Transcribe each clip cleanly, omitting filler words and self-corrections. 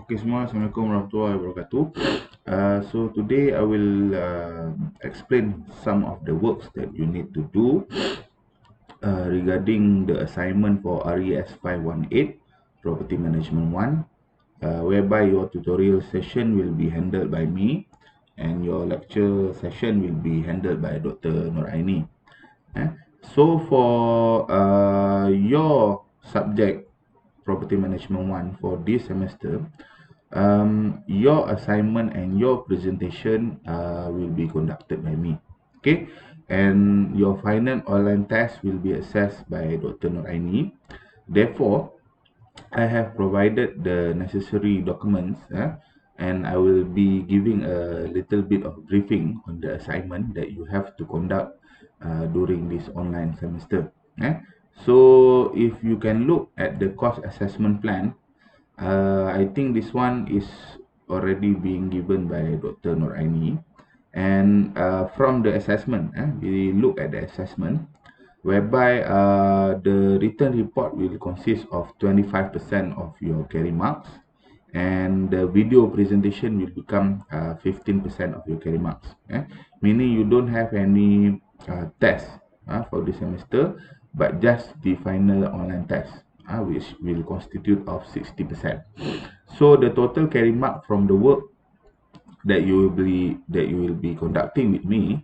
Okay semua, Assalamualaikum warahmatullahi wabarakatuh. So today I will explain some of the works that you need to do regarding the assignment for RES518 Property Management 1, whereby your tutorial session will be handled by me and your lecture session will be handled by Dr. Noraini. So for your subject Property Management 1 for this semester, your assignment and your presentation will be conducted by me. Okay, and your final online test will be assessed by Dr. Noraini. Therefore, I have provided the necessary documents, and I will be giving a little bit of briefing on the assignment that you have to conduct during this online semester. So if you can look at the course assessment plan, I think this one is already being given by Dr. Noraini. And from the assessment, we look at the assessment, whereby the written report will consist of 25% of your carry marks, and the video presentation will become 15% of your carry marks. Meaning you don't have any test for this semester, but just the final online test, which will constitute of 60%. So the total carry mark from the work that you will be conducting with me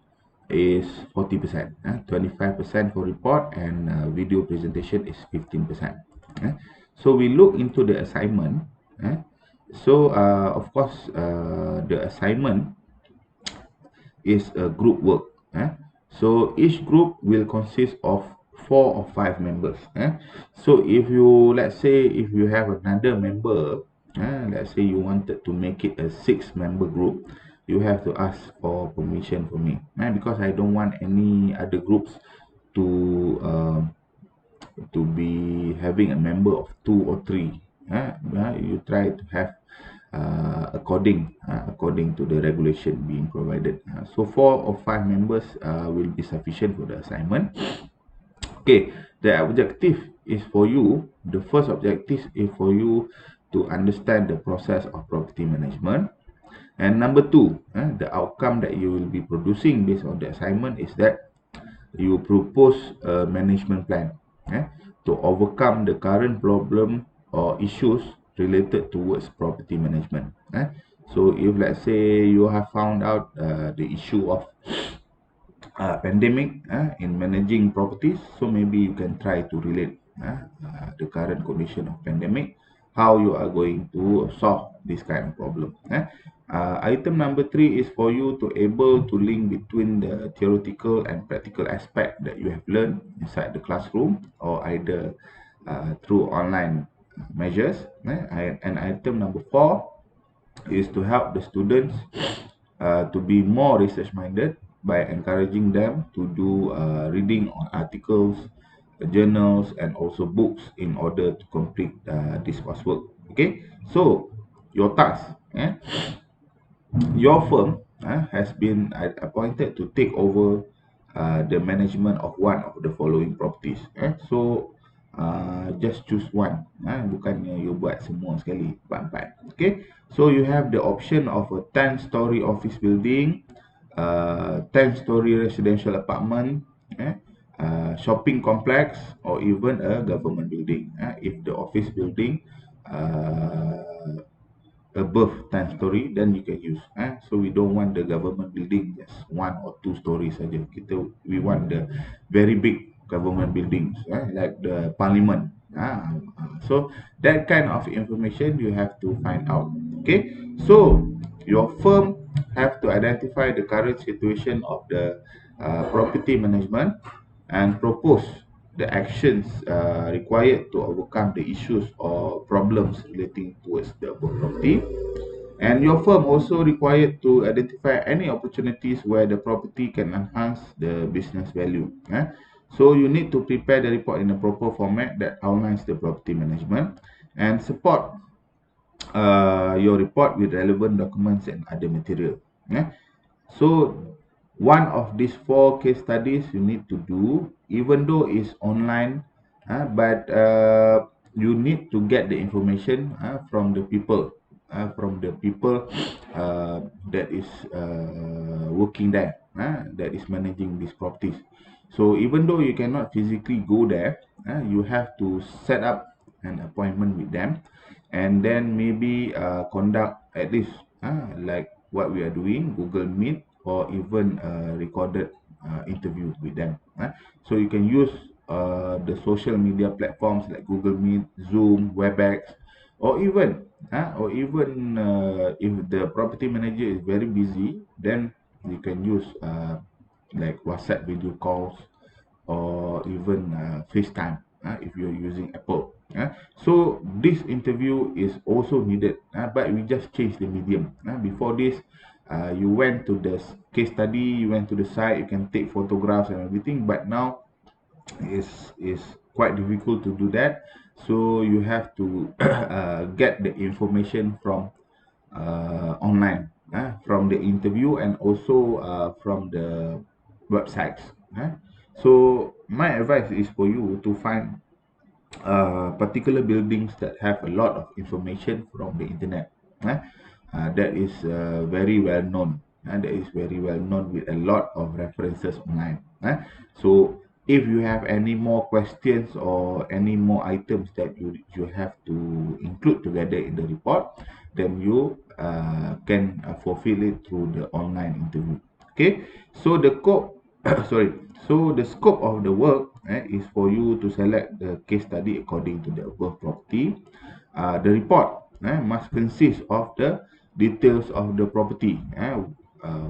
is 40%. 25% for report, and video presentation is 15%. So we look into the assignment. So of course, the assignment is a group work. So each group will consist of 4 or 5 members. So if you, let's say, if you have another member, let's say you wanted to make it a 6-member group, you have to ask for permission from me, because I don't want any other groups to be having a member of 2 or 3. You try to have according to the regulation being provided. So 4 or 5 members will be sufficient for the assignment. Okay, the objective is for you, the first objective is for you to understand the process of property management. And number 2, the outcome that you will be producing based on the assignment is that you propose a management plan to overcome the current problem or issues related towards property management. So if, let's say, you have found out the issue of pandemic in managing properties, so maybe you can try to relate the current condition of pandemic, how you are going to solve this kind of problem. Item number 3 is for you to able to link between the theoretical and practical aspect that you have learned inside the classroom, or either through online measures. And item number 4 is to help the students to be more research minded by encouraging them to do reading on articles, journals, and also books in order to complete this coursework. Okay, so your task, your firm has been appointed to take over the management of one of the following properties. So just choose one, bukannya you buat semua sekali, empat-empat. Okay, so you have the option of a 10-story office building, 10-story residential apartment, shopping complex, or even a government building. If the office building above 10 story, then you can use. So we don't want the government building just 1 or 2 stories saja. We want the very big government buildings, like the parliament. So that kind of information you have to find out. Okay, so your firm have to identify the current situation of the property management and propose the actions required to overcome the issues or problems relating towards the property. And your firm also required to identify any opportunities where the property can enhance the business value. So you need to prepare the report in a proper format that outlines the property management and support your report with relevant documents and other material. So one of these 4 case studies you need to do, even though it's online, but you need to get the information from the people from the people that is working there, that is managing these properties. So even though you cannot physically go there, you have to set up an appointment with them, and then maybe conduct at least like what we are doing, Google Meet, or even recorded interview with them. So you can use the social media platforms like Google Meet, Zoom, WebEx, or even if the property manager is very busy, then you can use like WhatsApp video calls, or even FaceTime if you're using Apple. So this interview is also needed, but we just change the medium. Before this, you went to the case study, you went to the site, you can take photographs and everything, but now is quite difficult to do that. So you have to get the information from online, from the interview, and also from the websites. So my advice is for you to find particular buildings that have a lot of information from the internet, that is very well known, and that is very well known with a lot of references online. So if you have any more questions or any more items that you have to include together in the report, then you can fulfill it through the online interview. Okay, so the scope sorry, so the scope of the work is for you to select the case study according to the above property. The report must consist of the details of the property.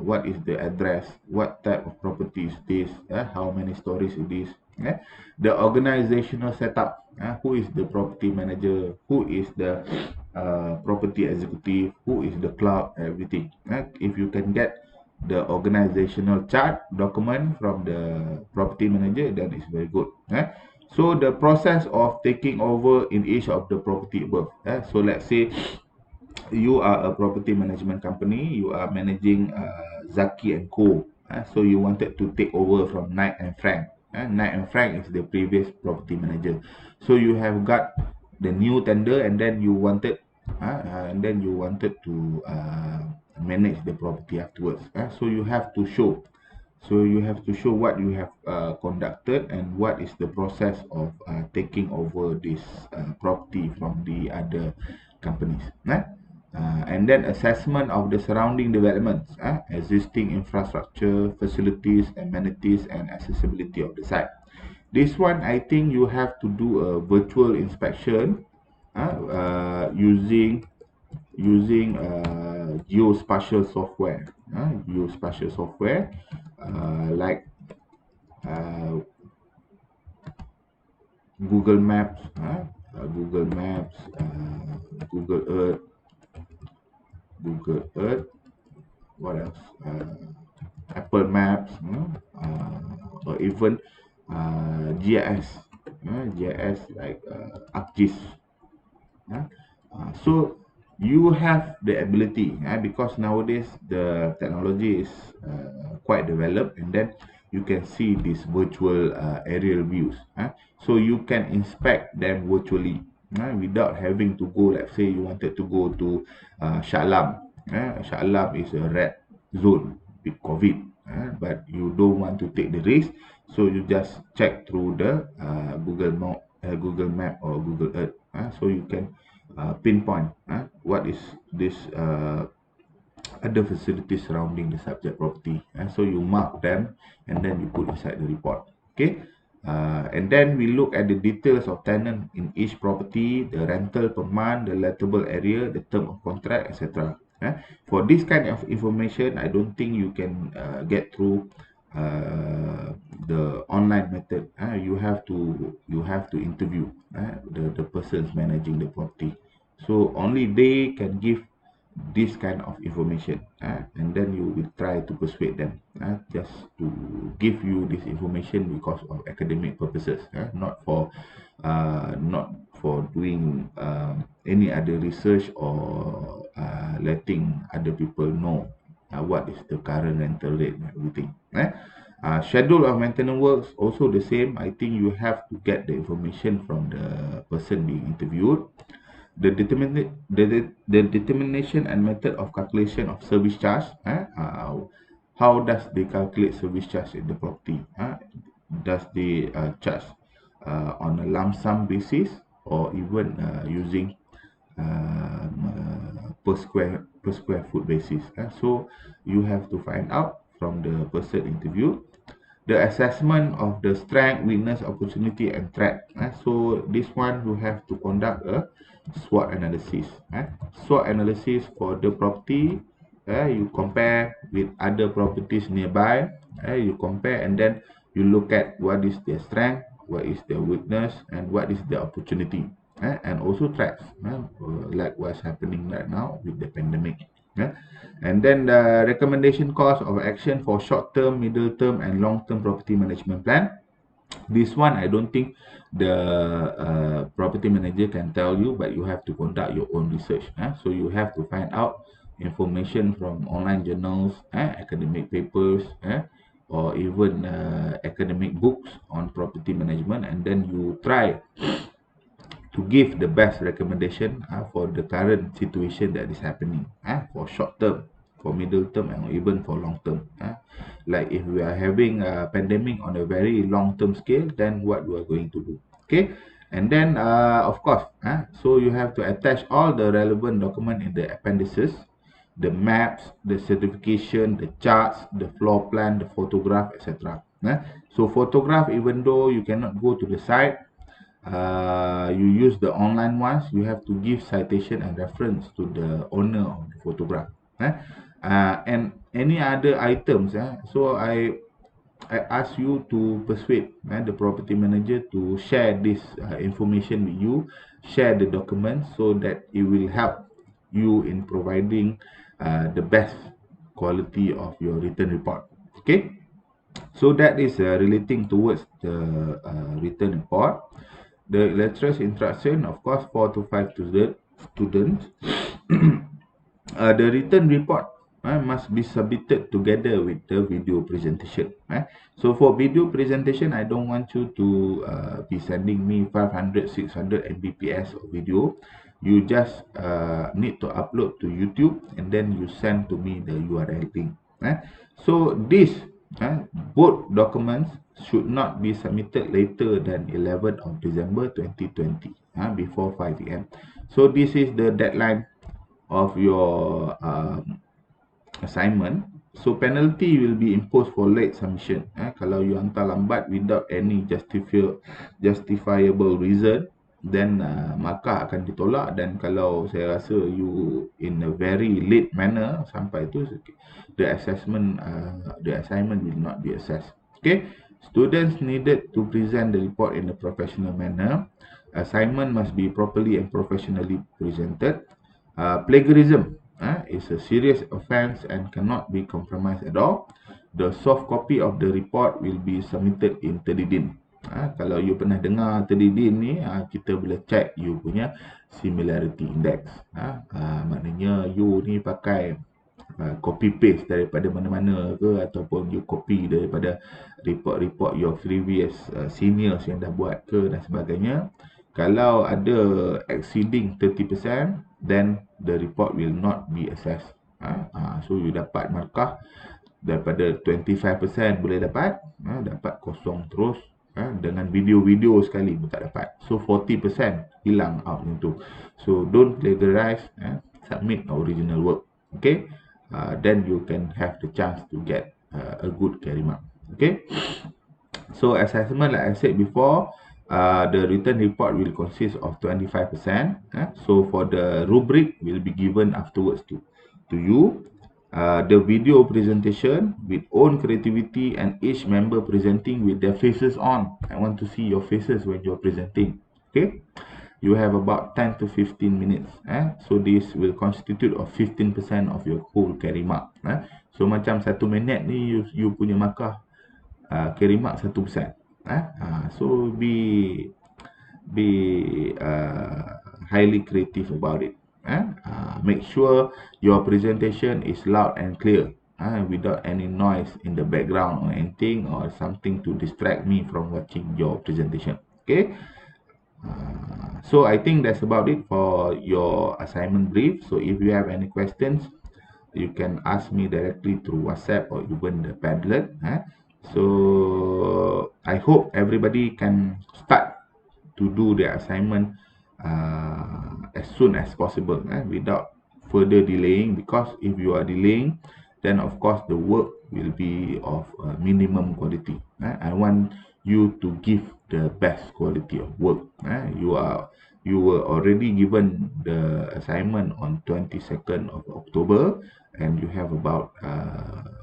What is the address? What type of property is this? How many stories it is? The organizational setup. Who is the property manager? Who is the property executive? Who is the clerk? Everything. If you can get the organizational chart document from the property manager, then it's very good. So the process of taking over in each of the property above. So let's say you are a property management company, you are managing Zaki and Co. So you wanted to take over from Knight and Frank. Knight and Frank is the previous property manager. So you have got the new tender, and then you wanted to manage the property afterwards. So you have to show. So you have to show what you have conducted and what is the process of taking over this property from the other companies. And then assessment of the surrounding developments, existing infrastructure, facilities, amenities, and accessibility of the site. This one, I think you have to do a virtual inspection using geospatial software. Geospatial software like uh, Google Maps, Google Earth, what else? Apple Maps, or even GIS, GIS like ArcGIS. So you have the ability, because nowadays the technology is quite developed, and then you can see these virtual aerial views. So you can inspect them virtually without having to go. Let's say you wanted to go to Shah Alam. Shah Alam is a red zone with COVID, but you don't want to take the risk, so you just check through the Google Map or Google Earth. So you can pinpoint what is this other facilities surrounding the subject property. So you mark them, and then you put inside the report. Okay. And then we look at the details of tenant in each property, the rental per month, the lettable area, the term of contract, etc. For this kind of information, I don't think you can get through the online method. You have to interview the persons managing the property. So only they can give this kind of information, and then you will try to persuade them just to give you this information because of academic purposes, not for doing any other research, or letting other people know what is the current rental rate and everything. Schedule of maintenance works also the same. I think you have to get the information from the person being interviewed. the determination and method of calculation of service charge. How does they calculate service charge in the property? Does they charge on a lump sum basis, or even using per square foot basis? So you have to find out from the person interviewed the assessment of the strength, weakness, opportunity, and threat. So this one you have to conduct a SWOT analysis. SWOT analysis for the property. You compare with other properties nearby. You compare, and then you look at what is their strength, what is their weakness, and what is their opportunity, and also threats, like what's happening right now with the pandemic. And then the recommendation course of action for short-term, middle-term, and long-term property management plan. This one, I don't think the property manager can tell you, but you have to conduct your own research. So you have to find out information from online journals, academic papers, or even academic books on property management, and then you try to give the best recommendation for the current situation that is happening, for short term, for middle term, and even for long term. Like if we are having a pandemic on a very long term scale, then what we are going to do? Okay. And then of course, so you have to attach all the relevant document in the appendices, the maps, the certification, the charts, the floor plan, the photograph, etc. So photograph, even though you cannot go to the site, you use the online ones, you have to give citation and reference to the owner of the photograph. And any other items, so I ask you to persuade the property manager to share this information with you, share the documents, so that it will help you in providing the best quality of your written report. Okay, so that is relating towards the written report. The lecturer's instruction, of course, 4 to 5 students. The written report must be submitted together with the video presentation. So for video presentation, I don't want you to be sending me 500, 600 Mbps of video. You just need to upload to YouTube, and then you send to me the URL link. So this both documents should not be submitted later than 11th of December 2020, before 5 p.m. So this is the deadline of your assignment. So penalty will be imposed for late submission. Kalau you hantar lambat without any justifiable reason, then markah akan ditolak. Dan kalau saya rasa you in a very late manner sampai tu, the assignment will not be assessed. Okay, students needed to present the report in a professional manner. Assignment must be properly and professionally presented. Plagiarism is a serious offense and cannot be compromised at all. The soft copy of the report will be submitted in 30 din. Kalau you pernah dengar 30 din ni, kita boleh check you punya similarity index. Maknanya you ni pakai copy paste daripada mana-mana ke, ataupun you copy daripada report-report your previous seniors yang dah buat ke, dan sebagainya. Kalau ada exceeding 30%, then the report will not be assessed. So you dapat markah daripada 25% boleh dapat, dapat kosong terus, dengan video-video sekali pun tak dapat. So 40% hilang out itu. So don't plagiarize, submit original work. Okay, then you can have the chance to get a good carry mark. Okay, so assessment, like I said before, the written report will consist of 25%. So for the rubric will be given afterwards to you. The video presentation with own creativity and each member presenting with their faces on. I want to see your faces when you're presenting. Okay, you have about 10 to 15 minutes. So this will constitute of 15% of your whole carry mark. So macam 1 minit ni you punya markah carry mark 1%. So be highly creative about it. Make sure your presentation is loud and clear, without any noise in the background or anything, or something to distract me from watching your presentation. Okay, So I think that's about it for your assignment brief. So if you have any questions, you can ask me directly through WhatsApp or even the Padlet. So I hope everybody can start to do their assignment as soon as possible, without further delaying, because if you are delaying, then of course the work will be of minimum quality. I want you to give the best quality of work. You were already given the assignment on 22nd of October, and you have about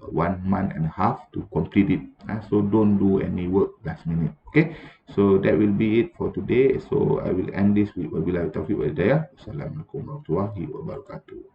1 month and a half to complete it. So don't do any work last minute. Okay, so that will be it for today. So I will end this with wabillahi taufiq wal hidayah. Assalamualaikum warahmatullahi wabarakatuh.